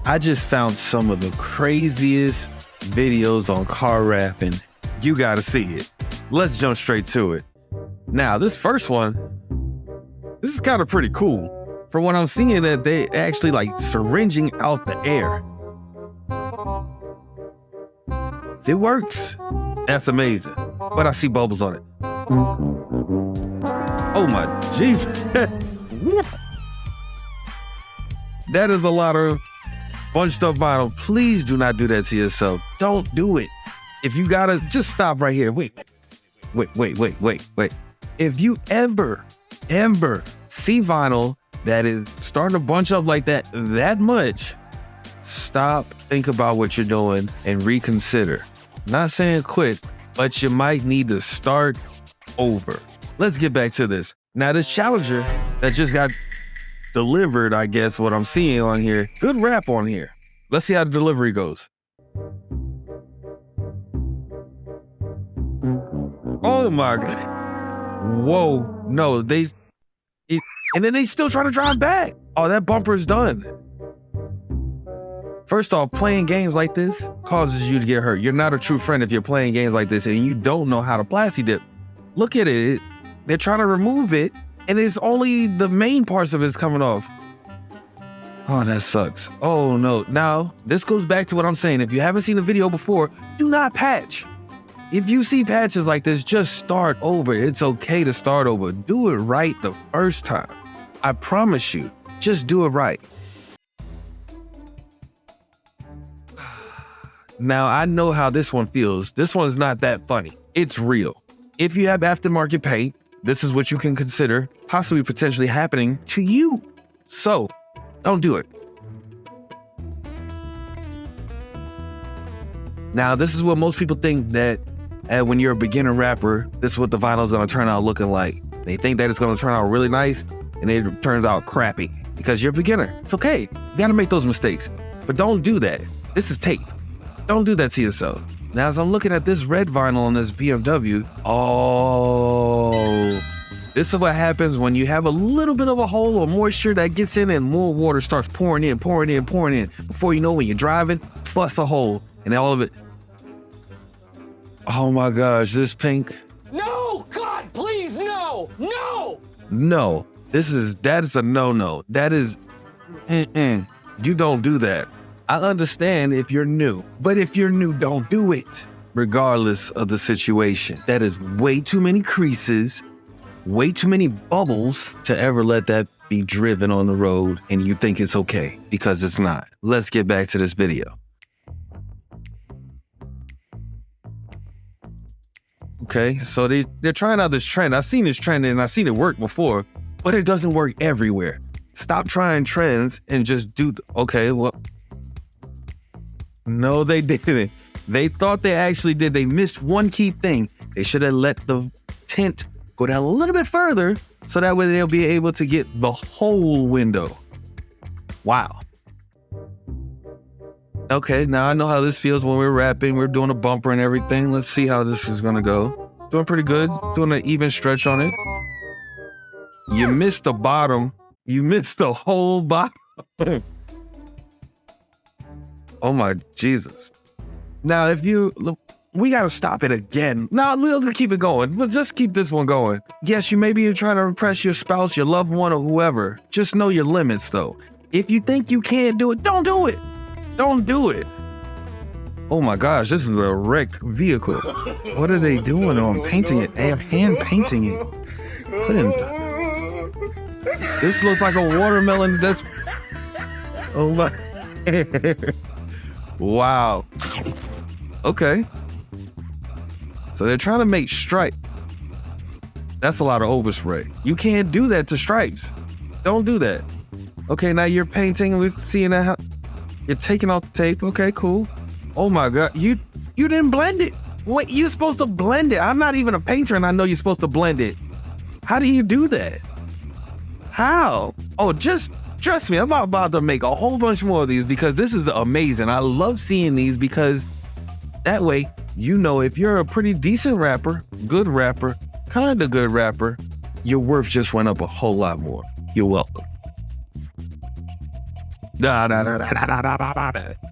I just found some of the craziest videos on car wrapping. You gotta see it. Let's jump straight to it. Now, this first one, this is kind of pretty cool. From what I'm seeing, that they actually like syringing out the air. It works. That's amazing. But I see bubbles on it. Oh my Jesus. That is a lot of bunched up vinyl. Please do not do that to yourself. Don't do it. If you gotta, just stop right here. Wait. If you ever see vinyl that is starting to bunch up like that much, stop, think about what you're doing and reconsider. Not saying quit, but you might need to start over. Let's get back to this. Now, this Challenger that just got delivered, I guess what I'm seeing on here, good wrap on here. Let's see how the delivery goes. Oh my God. Whoa, no, and then they still trying to drive back. Oh, that bumper is done. First off, playing games like this causes you to get hurt. You're not a true friend if you're playing games like this and you don't know how to plasti dip. Look at it. They're trying to remove it and it's only the main parts of it's coming off. Oh, that sucks. Oh no. Now, this goes back to what I'm saying. If you haven't seen the video before, do not patch. If you see patches like this, just start over. It's okay to start over. Do it right the first time. I promise you, just do it right. Now, I know how this one feels. This one's not that funny. It's real. If you have aftermarket paint, this is what you can consider possibly potentially happening to you. So, don't do it. Now, this is what most people think that when you're a beginner rapper, this is what the vinyl is going to turn out looking like. They think that it's going to turn out really nice, and it turns out crappy because you're a beginner. It's okay. You got to make those mistakes, but don't do that. This is tape. Don't do that to yourself. Now, as I'm looking at this red vinyl on this BMW, this is what happens when you have a little bit of a hole or moisture that gets in and more water starts pouring in. Before you know, when you're driving, bust a hole and all of it. Oh my gosh, this pink. No, God, please, no. No, that is a no-no. That is, you don't do that. I understand if you're new, but if you're new, don't do it. Regardless of the situation, that is way too many creases, way too many bubbles to ever let that be driven on the road and you think it's okay, because it's not. Let's get back to this video. Okay, so they're trying out this trend. I've seen this trend and I've seen it work before, but it doesn't work everywhere. Stop trying trends and just do, okay, well, no, they didn't. They thought they actually did. They missed one key thing. They should have let the tint go down a little bit further so that way they'll be able to get the whole window. Wow. Okay, now I know how this feels when we're wrapping. We're doing a bumper and everything. Let's see how this is gonna go. Doing pretty good. Doing an even stretch on it. You missed the bottom. You missed the whole bottom. Oh my Jesus. Now, we gotta stop it again. No, we'll just keep it going. We'll just keep this one going. Yes, you're trying to impress your spouse, your loved one, or whoever. Just know your limits though. If you think you can't do it, don't do it. Don't do it. Oh my gosh, this is a wrecked vehicle. What are they doing on painting it? They have hand painting it. This looks like a watermelon that's, oh my. Wow. Okay. So they're trying to make stripe. That's a lot of overspray. You can't do that to stripes. Don't do that. Okay, now you're painting. We're seeing that. You're taking off the tape. Okay, cool. Oh my God. You didn't blend it. Wait, you're supposed to blend it. I'm not even a painter and I know you're supposed to blend it. How do you do that? How? Oh, just trust me, I'm about to make a whole bunch more of these because this is amazing. I love seeing these because that way, you know, if you're a pretty decent rapper, good rapper, kind of good rapper, your worth just went up a whole lot more. You're welcome. Nah.